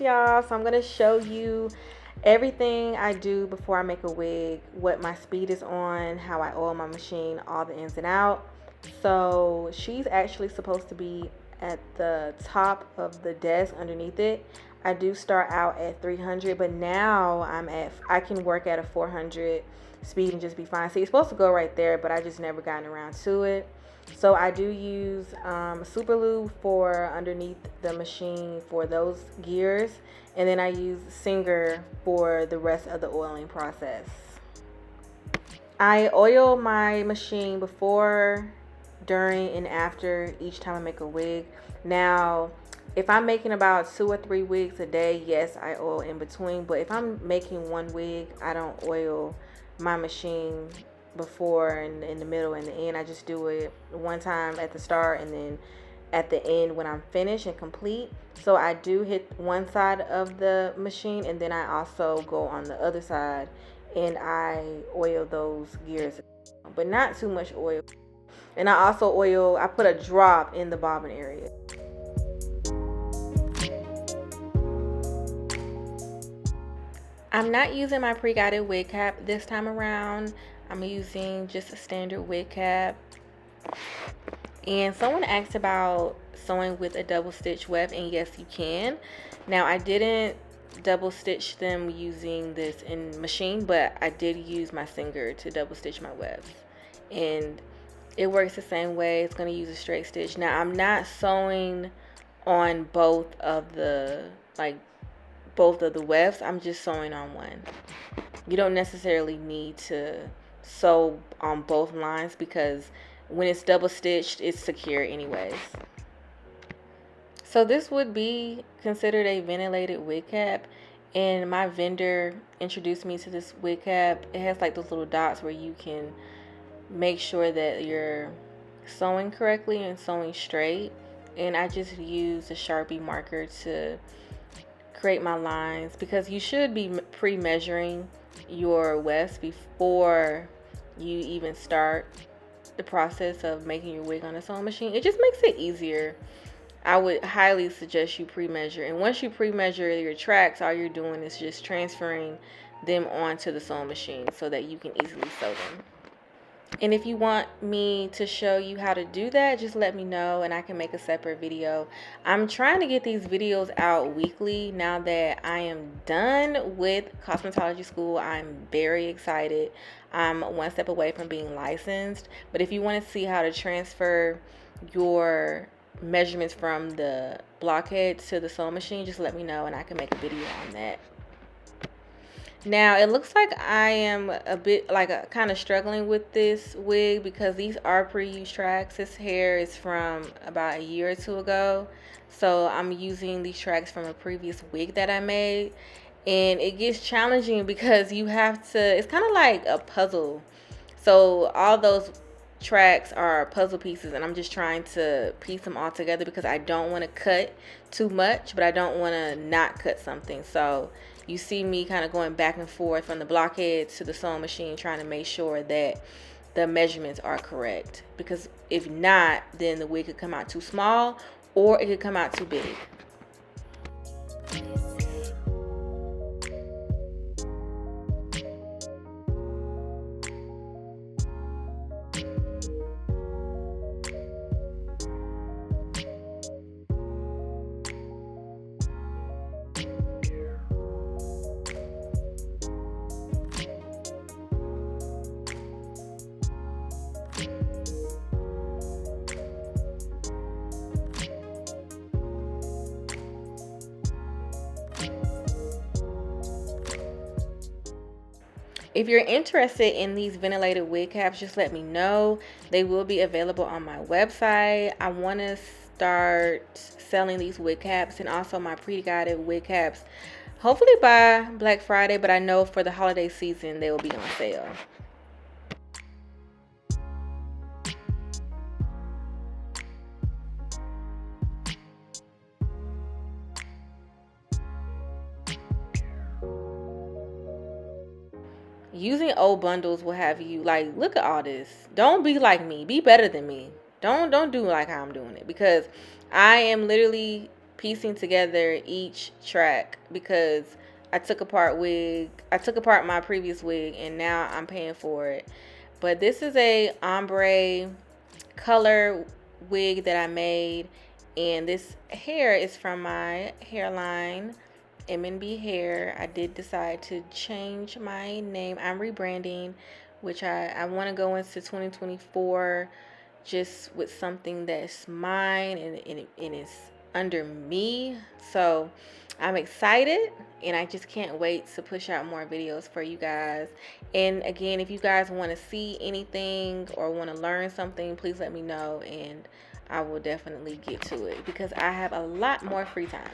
y'all. So I'm going to show you everything I do before I make a wig, what my speed is on, how I oil my machine, all the ins and out. So she's actually supposed to be at the top of the desk underneath it. I do start out at 300, but now I can work at a 400 speed and just be fine. So you're supposed to go right there, but I just never gotten around to it. So I do use super lube for underneath the machine for those gears, and then I use Singer for the rest of the oiling process. I oil my machine before, during, and after each time I make a wig. Now, if I'm making about 2 or 3 wigs a day, yes, I oil in between. But if I'm making one wig, I don't oil my machine before and in the middle and the end. I just do it one time at the start and then at the end when I'm finished and complete. So I do hit one side of the machine, and then I also go on the other side and I oil those gears, but not too much oil. And I also I put a drop in the bobbin area. I'm not using my pre-guided wig cap this time around. I'm using just a standard wig cap. And someone asked about sewing with a double stitch weft, and yes, you can. Now, I didn't double stitch them using this in machine, but I did use my Singer to double stitch my wefts, and it works the same way. It's going to use a straight stitch. Now, I'm not sewing on both of the wefts. I'm just sewing on one. You don't necessarily need to sew on both lines because when it's double stitched, it's secure anyways. So this would be considered a ventilated wig cap, and my vendor introduced me to this wig cap. It has like those little dots where you can make sure that you're sewing correctly and sewing straight, and I just use a Sharpie marker to create my lines, because you should be pre-measuring your wefts before you even start the process of making your wig on a sewing machine. It just makes it easier. I would highly suggest you pre-measure, and once you pre-measure your tracks, all you're doing is just transferring them onto the sewing machine so that you can easily sew them. And if you want me to show you how to do that, just let me know and I can make a separate video. I'm trying to get these videos out weekly now that I am done with cosmetology school. I'm very excited. I'm one step away from being licensed. But if you want to see how to transfer your measurements from the blockhead to the sewing machine, just let me know and I can make a video on that. Now, it looks like I am a bit kind of struggling with this wig because these are pre-used tracks. This hair is from about a year or two ago. So I'm using these tracks from a previous wig that I made. And it gets challenging because you have to, it's kind of like a puzzle. So all those tracks are puzzle pieces, and I'm just trying to piece them all together because I don't want to cut too much, but I don't want to not cut something. So you see me kind of going back and forth from the blockhead to the sewing machine trying to make sure that the measurements are correct, because if not, then the wig could come out too small or it could come out too big. If you're interested in these ventilated wig caps, just let me know. They will be available on my website. I want to start selling these wig caps and also my pre-guided wig caps, hopefully by Black Friday, but I know for the holiday season they will be on sale. Using old bundles will have you like, look at all this. Don't be like me. Be better than me. Don't do like how I'm doing it, because I am literally piecing together each track because I took apart my previous wig and now I'm paying for it. But this is a ombre color wig that I made, and this hair is from my hairline, M&B Hair. I did decide to change my name. I'm rebranding, which I want to go into 2024 just with something that's mine and it's under me. So I'm excited and I just can't wait to push out more videos for you guys. And again, if you guys want to see anything or want to learn something, please let me know and I will definitely get to it because I have a lot more free time.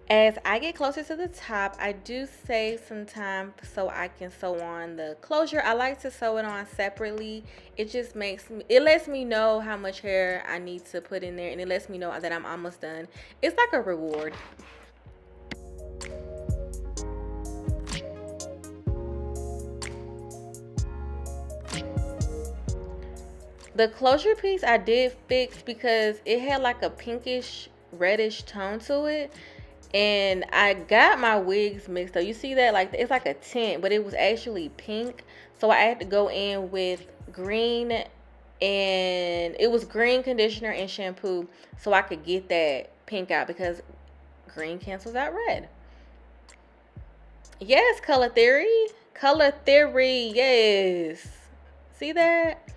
As I get closer to the top, I do save some time so I can sew on the closure. I like to sew it on separately. It just it lets me know how much hair I need to put in there and it lets me know that I'm almost done. It's like a reward. The closure piece I did fix because it had like a pinkish reddish tone to it. And I got my wigs mixed up. You see that? Like it's like a tint, but it was actually pink. So I had to go in with green, and it was green conditioner and shampoo so I could get that pink out because green cancels out red. Yes, color theory. Color theory, yes. See that?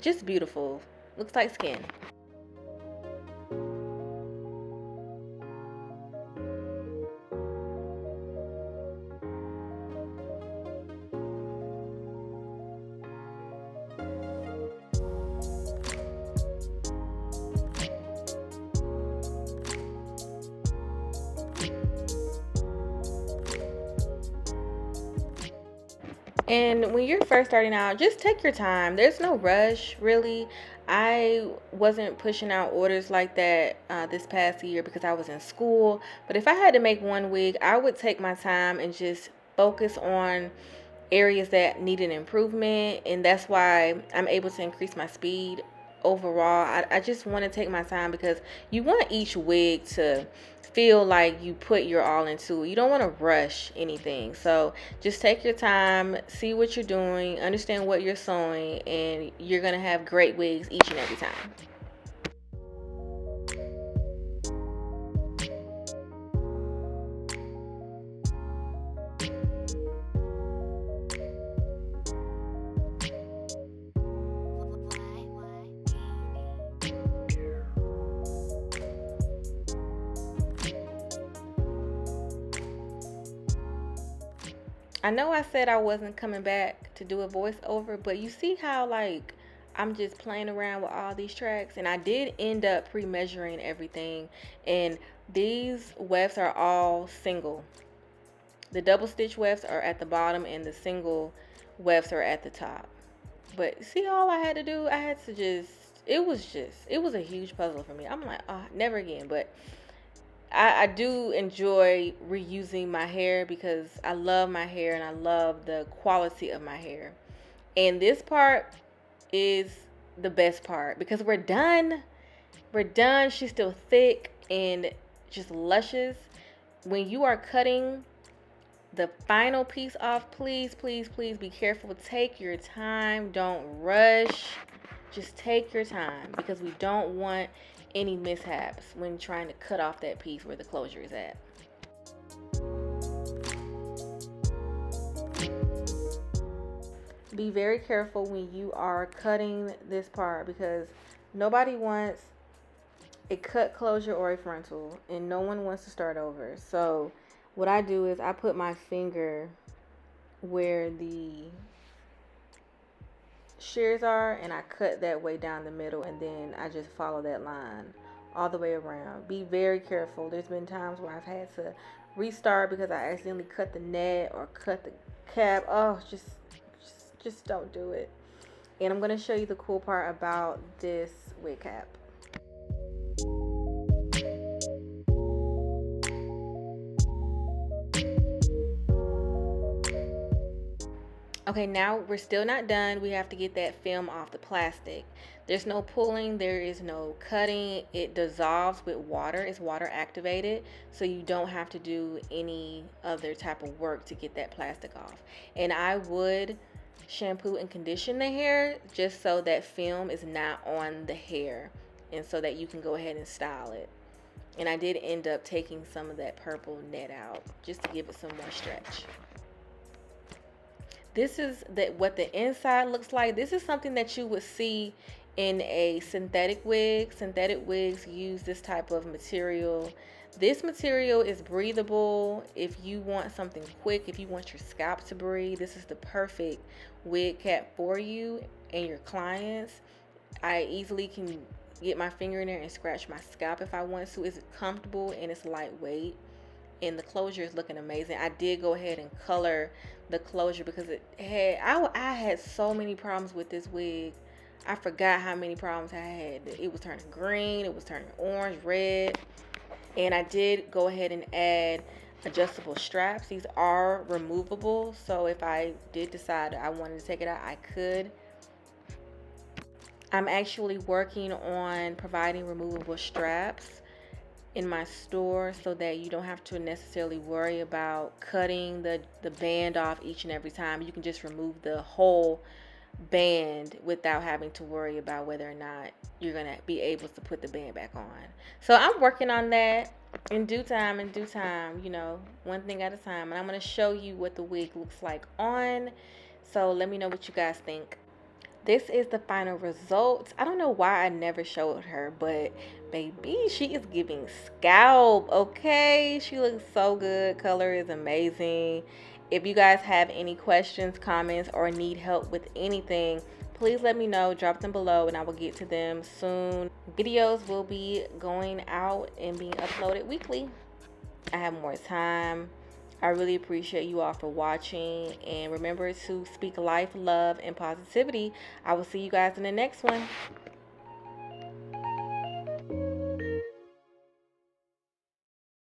Just beautiful. Looks like skin. And when you're first starting out, just take your time. There's no rush, really. I wasn't pushing out orders like that this past year because I was in school. But if I had to make one wig, I would take my time and just focus on areas that need an improvement. And that's why I'm able to increase my speed overall. I just want to take my time because you want each wig to feel like you put your all into it. You don't want to rush anything. So just take your time, see what you're doing, understand what you're sewing, and you're going to have great wigs each and every time. I know I said I wasn't coming back to do a voiceover, but you see how like I'm just playing around with all these tracks, and I did end up pre-measuring everything, and these wefts are all single. The double stitch wefts are at the bottom and the single wefts are at the top. But see all I had to do? I had to it was a huge puzzle for me. I'm like, oh, never again. But I do enjoy reusing my hair because I love my hair and I love the quality of my hair. And this part is the best part because we're done. We're done. She's still thick and just luscious. When you are cutting the final piece off, please, please, please be careful. Take your time. Don't rush. Just take your time because we don't want any mishaps when trying to cut off that piece where the closure is at. Be very careful when you are cutting this part, because nobody wants a cut closure or a frontal, and no one wants to start over. So what I do is I put my finger where the shears are, and I cut that way down the middle, and then I just follow that line all the way around. Be very careful. There's been times where I've had to restart because I accidentally cut the net or cut the cap. Oh, just don't do it. And I'm going to show you the cool part about this wig cap. Okay, now we're still not done. We have to get that film off the plastic. There's no pulling, there is no cutting. It dissolves with water. It's water activated, so you don't have to do any other type of work to get that plastic off. And I would shampoo and condition the hair just so that film is not on the hair, and so that you can go ahead and style it. And I did end up taking some of that purple net out just to give it some more stretch. This is what the inside looks like. This is something that you would see in a synthetic wig. Synthetic wigs use this type of material. This material is breathable. If you want something quick, if you want your scalp to breathe, this is the perfect wig cap for you and your clients. I easily can get my finger in there and scratch my scalp if I want to. It's comfortable and it's lightweight. And the closure is looking amazing. I did go ahead and color the closure because I had so many problems with this wig. I forgot how many problems I had. It was turning green, it was turning orange, red. And I did go ahead and add adjustable straps. These are removable, so if I did decide I wanted to take it out, I could. I'm actually working on providing removable straps in my store so that you don't have to necessarily worry about cutting the band off each and every time. You can just remove the whole band without having to worry about whether or not you're gonna be able to put the band back on. So I'm working on that in due time, you know, one thing at a time. And I'm gonna show you what the wig looks like on. So let me know what you guys think. This is the final result. I don't know why I never showed her, but baby, she is giving scalp, okay? She looks so good. Color is amazing. If you guys have any questions, comments, or need help with anything, please let me know. Drop them below and I will get to them soon. Videos will be going out and being uploaded weekly. I have more time. I really appreciate you all for watching, and remember to speak life, love, and positivity. I will see you guys in the next one.